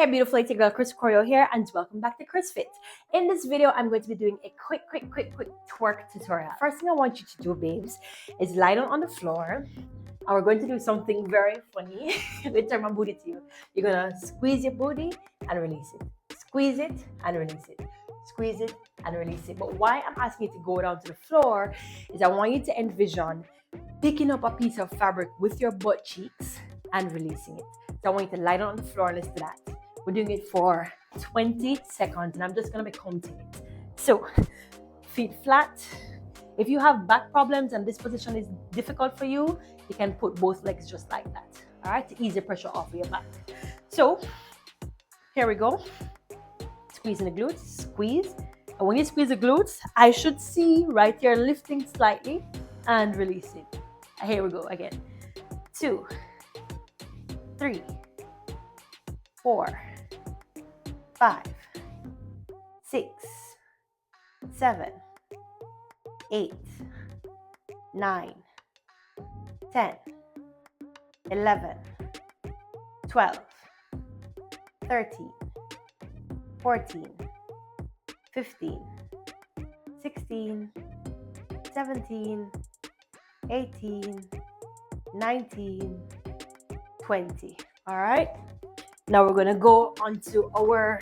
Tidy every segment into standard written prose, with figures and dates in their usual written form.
Hey beautiful little girl, Choreo here, and welcome back to ChrisFit. In this video, I'm going to be doing a quick twerk tutorial. First thing I want you to do, babes, is lie down on the floor, and we're going to do something very funny. I'm going to turn my booty to you. You're gonna squeeze your booty and release it. Squeeze it and release it. Squeeze it and release it. But why I'm asking you to go down to the floor is I want you to envision picking up a piece of fabric with your butt cheeks and releasing it. So I want you to lie down on the floor and let's do that. We're doing it for 20 seconds and I'm just gonna be counting it. So, feet flat. If you have back problems and this position is difficult for you, you can put both legs just like that. All right, to ease the pressure off of your back. So, here we go. Squeezing the glutes, squeeze. And when you squeeze the glutes, I should see right here lifting slightly and releasing. Here we go again. 2, 3, 4, 5, 6, 7, 8, 9, 10, 11, 12, 13, 14, 15, 16, 17, 18, 19, 20. All right. Now we're gonna go onto our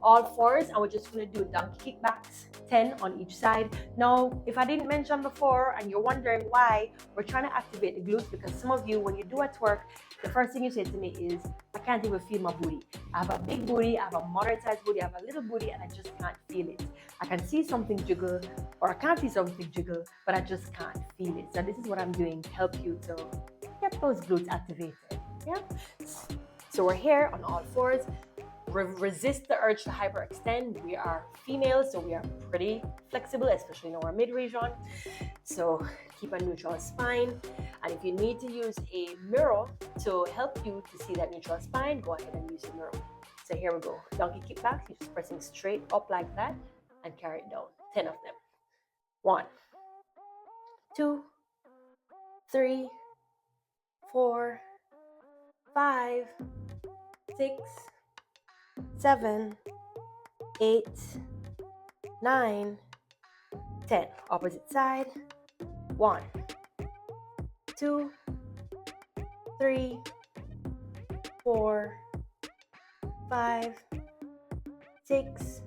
all fours and we're just gonna do donkey kickbacks, 10 on each side. Now, if I didn't mention before and you're wondering why, we're trying to activate the glutes because some of you, when you do a twerk, the first thing you say to me is, I can't even feel my booty. I have a big booty, I have a moderate sized booty, I have a little booty, and I just can't feel it. I can see something jiggle or I can't see something jiggle, but I just can't feel it. So this is what I'm doing to help you to get those glutes activated. Yeah. So we're here on all fours. Resist the urge to hyperextend. We are females, so we are pretty flexible, especially in our mid region. So keep a neutral spine. And if you need to use a mirror to help you to see that neutral spine, go ahead and use the mirror. So here we go. Donkey kickbacks. You're just pressing straight up like that and carry it down. 10 of them. 1, 2, 3, 4, 5, 6, 7, 8, 9, 10. Opposite side. 1, 2, 3, 4, 5, 6,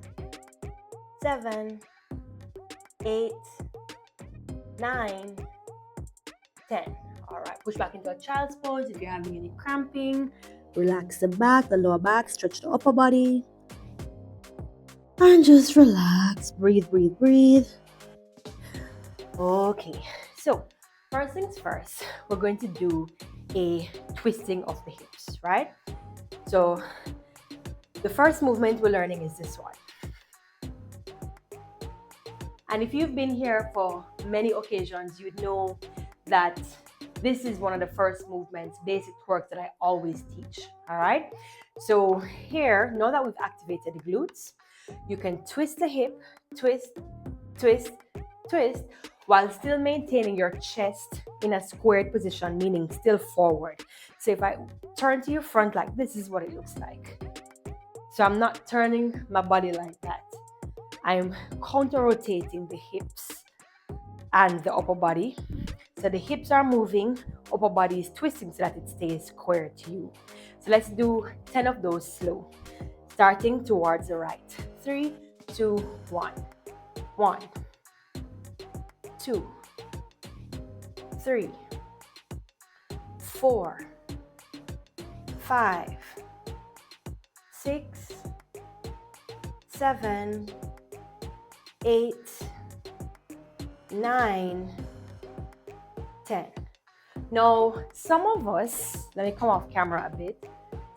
7, 8, 9, 10. All right, push back into a child's pose. If you're having any cramping, relax the back, the lower back, stretch the upper body. And just relax, breathe, breathe, breathe. Okay, so first things first, we're going to do a twisting of the hips, right? So the first movement we're learning is this one. And if you've been here for many occasions, you'd know that this is one of the first movements, basic twerk that I always teach, all right? So here, now that we've activated the glutes, you can twist the hip, twist, twist, twist, while still maintaining your chest in a squared position, meaning still forward. So if I turn to your front like this is what it looks like. So I'm not turning my body like that. I'm counter-rotating the hips and the upper body. So the hips are moving, upper body is twisting so that it stays square to you. So let's do 10 of those slow, starting towards the right. 3, 2, 1. 1, 2, 3, 4, 5, 6, 7, 8, 9, 10. Now, some of us, let me come off camera a bit.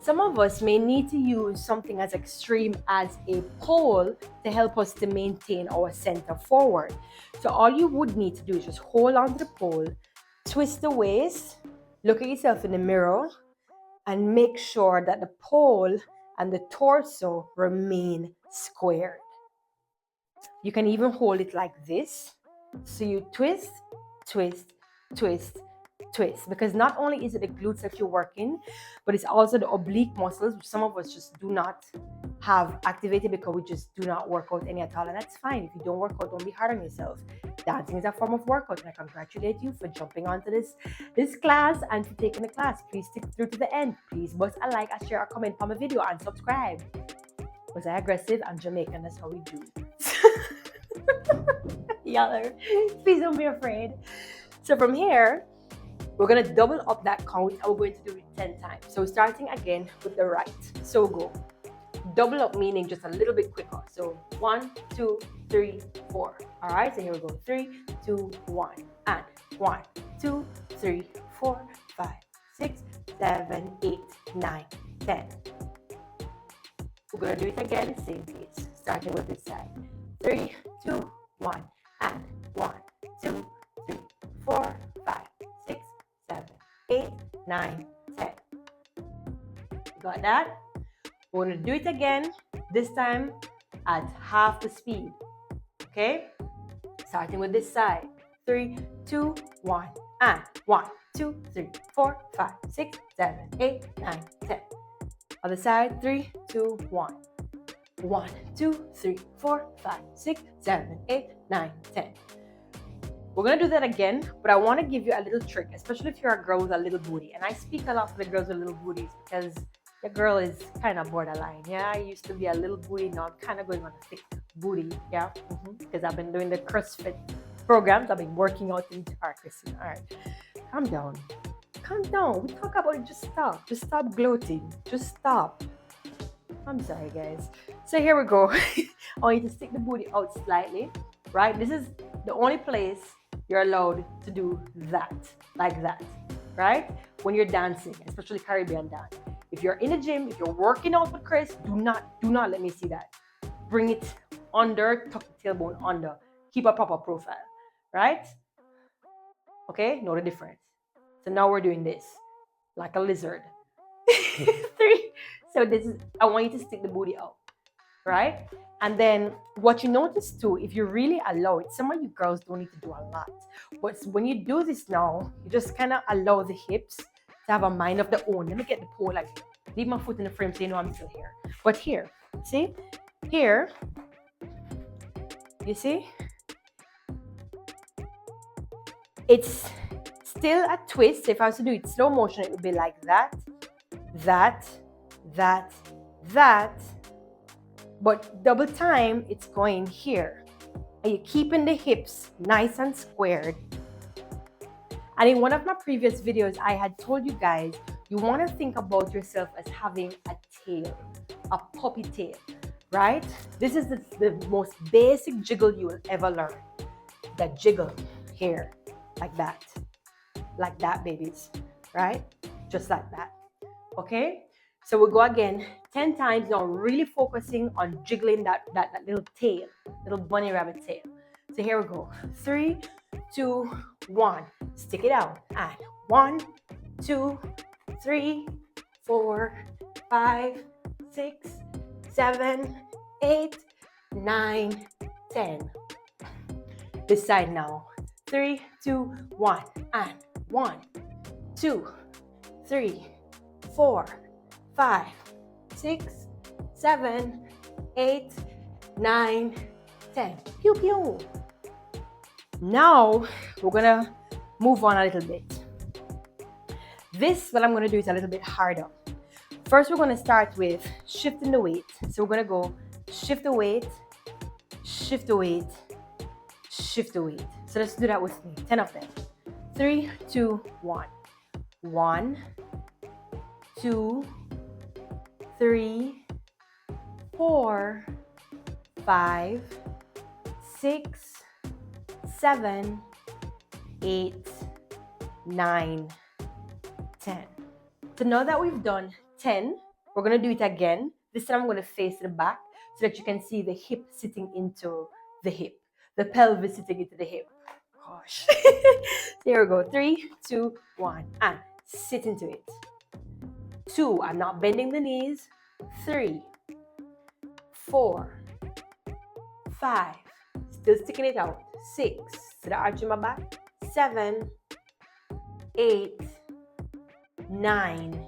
Some of us may need to use something as extreme as a pole to help us to maintain our center forward. So all you would need to do is just hold on to the pole, twist the waist, look at yourself in the mirror, and make sure that the pole and the torso remain squared. You can even hold it like this. So you twist, twist, twist, twist, because not only is it the glutes that you're working, but it's also the oblique muscles, which some of us just do not have activated because we just do not work out any at all. And that's fine. If you don't work out, don't be hard on yourself. Dancing is a form of workout, and I congratulate you for jumping onto this class and for taking the class. Please stick through to the end. Please bust a like, a share, a comment on my video, and subscribe. Was I aggressive? I'm Jamaican. That's how we do. Y'all please don't be afraid. So from here, we're going to double up that count, and we're going to do it 10 times. So starting again with the right. So go. Double up meaning just a little bit quicker. So 1, 2, 3, 4. All right, so here we go. 3, 2, 1. And 1, 2, 3, 4, 5, 6, 7, 8, 9, 10. We're going to do it again, same pace, starting with this side. 3, 2, 1. And 1, 2, 3, 4, 5, 6, 7, 8, 9, 10. Got that? We're going to do it again, this time at half the speed. Okay? Starting with this side. 3, 2, 1. And 1, 2, 3, 4, 5, 6, 7, 8, 9, 10. Other side. 3, 2, 1. 1, 2, 3, 4, 5, 6, 7, 8, 9, 10. We're going to do that again, but I want to give you a little trick, especially if you're a girl with a little booty. And I speak a lot for the girls with little booties because the girl is kind of borderline. Yeah, I used to be a little booty. Now I'm kind of going on a thick booty. Yeah, because I've been doing the CrossFit programs. I've been working out in Twerking. All right, calm down. Calm down. We talk about it. Just stop. Just stop gloating. Just stop. I'm sorry, guys. So here we go. I want you to stick the booty out slightly, right? This is the only place you're allowed to do that, like that, right? When you're dancing, especially Caribbean dance. If you're in the gym, if you're working out with Chris, do not let me see that. Bring it under, tuck the tailbone under. Keep a proper profile, right? Okay, know the difference. So now we're doing this, like a lizard. 3. So this is, I want you to stick the booty out, right? And then what you notice too, if you really allow it, some of you girls don't need to do a lot. But when you do this now, you just kind of allow the hips to have a mind of their own. Let me get the pole like, leave my foot in the frame so you know I'm still here. But here, see? Here, you see? It's still a twist. If I was to do it slow motion, it would be like that, that, that, that. But double time, it's going here. And you're keeping the hips nice and squared. And in one of my previous videos, I had told you guys, you want to think about yourself as having a tail, a puppy tail, right? This is the most basic jiggle you will ever learn. The jiggle here, like that, babies, right? Just like that, okay? So we'll go again 10 times now, really focusing on jiggling that little tail, little bunny rabbit tail. So here we go. 3, 2, 1. Stick it out. And 1, 2, 3, 4, 5, 6, 7, 8, 9, 10. This side now. 3, 2, 1. And 1, 2, 3, 4, 5, 6, 7, 8, 9, 10. Pew pew. Now we're gonna move on a little bit. This, what I'm gonna do is a little bit harder. First, we're gonna start with shifting the weight. So we're gonna go shift the weight, shift the weight, shift the weight. So let's do that with me. 10 of them. 3, 2, 1. 1, 2, 3, 4, 5, 6, 7, 8, 9, 10. So now that we've done 10, we're going to do it again. This time I'm going to face the back so that you can see the hip sitting into the hip, the pelvis sitting into the hip. Gosh. There we go. 3, 2, 1, and sit into it. 2, I'm not bending the knees. 3, 4, 5, still sticking it out. 6, to the arch in my back. 7, 8, 9,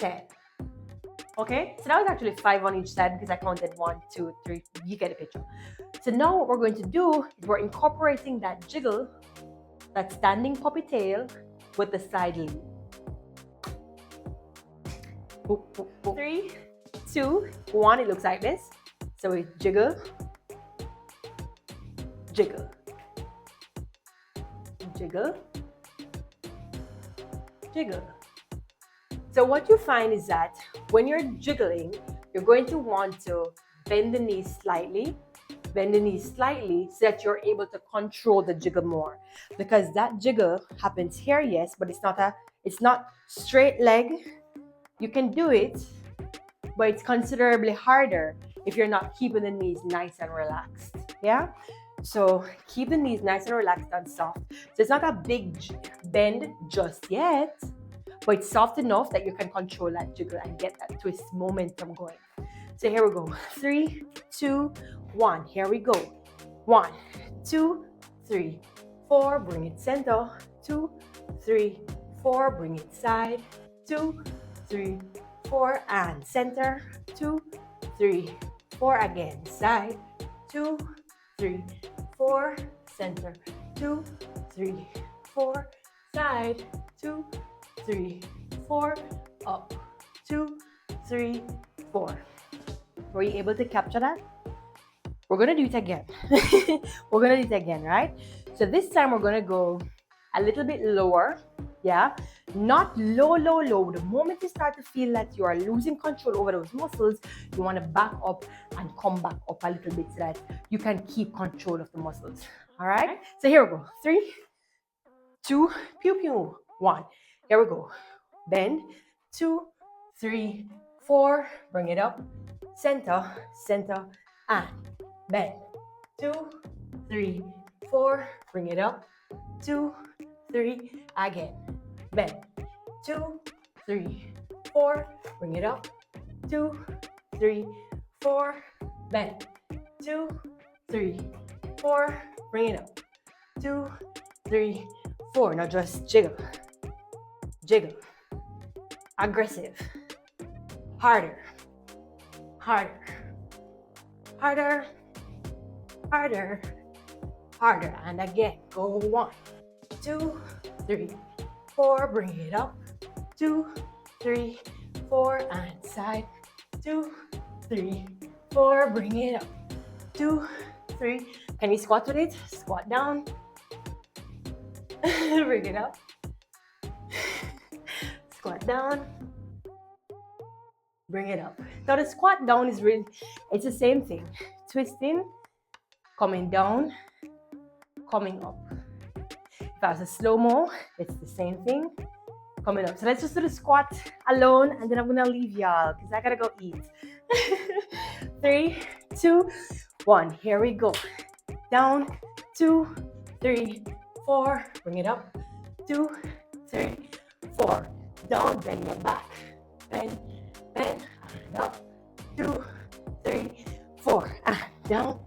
10. Okay, so that was actually 5 on each side because I counted 1, 2, 3. You get the picture. So now what we're going to do is we're incorporating that jiggle, that standing puppy tail, with the side lead. Boop, boop, boop. 3, 2, 1. It looks like this. So we jiggle, jiggle, jiggle, jiggle. So what you find is that when you're jiggling, you're going to want to bend the knees slightly so that you're able to control the jiggle more. Because that jiggle happens here, yes, but it's not straight leg. You can do it, but it's considerably harder if you're not keeping the knees nice and relaxed. Yeah? So keep the knees nice and relaxed and soft. So it's not a big bend just yet, but it's soft enough that you can control that jiggle and get that twist momentum going. So here we go. 3, 2, 1. Here we go. 1, 2, 3, 4. Bring it center. 2, 3, 4. Bring it side. 2, 3, 4. And center. 2, 3, 4. Again. Side. 2, 3, 4. Center. 2, 3, 4. Side. 2, 3, 4. Up. 2, 3, 4. Were you able to capture that? We're going to do it again. We're going to do it again, right? So this time we're going to go a little bit lower. Yeah? Not low, low, low. The moment you start to feel that you are losing control over those muscles, you want to back up and come back up a little bit so that you can keep control of the muscles. All right? So here we go. 3, 2, pew, pew. 1. Here we go. Bend. 2, 3, 4. Bring it up. Center, center, and bend. 2, 3, 4. Bring it up. 2, 3. Again. Bend. 2, 3, 4. Bring it up. 2, 3, 4. Bend. 2, 3, 4. Bring it up. 2, 3, 4. Now just jiggle. Jiggle. Aggressive. Harder. Harder. Harder. Harder. Harder. And again. Go 1, 2, 3, 4. Bring it up. 2, 3, 4. And side. 2, 3, 4. Bring it up. 2, 3. Can you squat with it? Squat down. Bring it up. Squat down. Bring it up. Now the squat down is really, it's the same thing. Twisting, coming down, coming up. If I was a slow-mo, it's the same thing. Coming up. So let's just do the squat alone and then I'm gonna leave y'all because I gotta go eat. 3, 2, 1. Here we go. Down. 2, 3, 4. Bring it up. 2, 3, 4. Down. Bend your back. Bend. Bend. And up. 2, 3, 4. And down.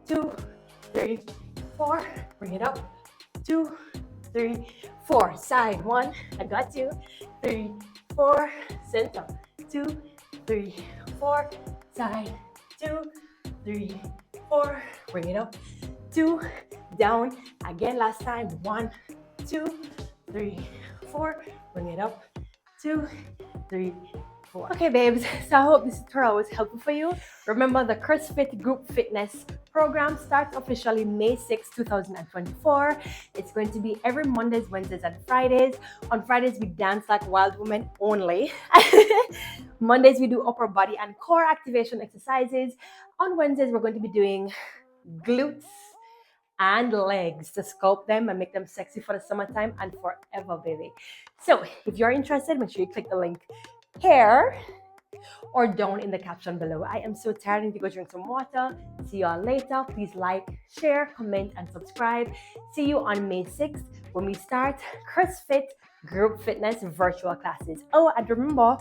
2, 3, 4. Bring it up. 2, 3, 4. Side. 1. I got you. 3, 4. Center. 2, 3, 4. Side. 2, 3, 4. Bring it up. 2. Down. Again last time. 1, 2, 3, 4. Bring it up. 2, 3, 4. Okay, babes. So I hope this tutorial was helpful for you. Remember, the CrossFit Group Fitness program starts officially May 6, 2024. It's going to be every Mondays, Wednesdays, and Fridays. On Fridays, we dance like wild women only. Mondays, we do upper body and core activation exercises. On Wednesdays, we're going to be doing glutes and legs to sculpt them and make them sexy for the summertime and forever, baby. So if you're interested, make sure you click the link here or down in the caption below. I am so tired. I need to go drink some water. See y'all later. Please like, share, comment, and subscribe. See you on May 6th when we start CrossFit Group Fitness virtual classes. Oh, and remember,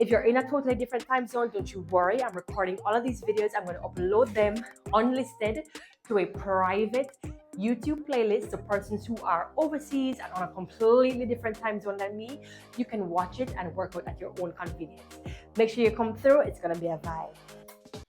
if you're in a totally different time zone, don't you worry. I'm recording all of these videos. I'm going to upload them unlisted to a private YouTube playlist to persons who are overseas and on a completely different time zone than me. You can watch it and work out at your own convenience. Make sure you come through, it's gonna be a vibe.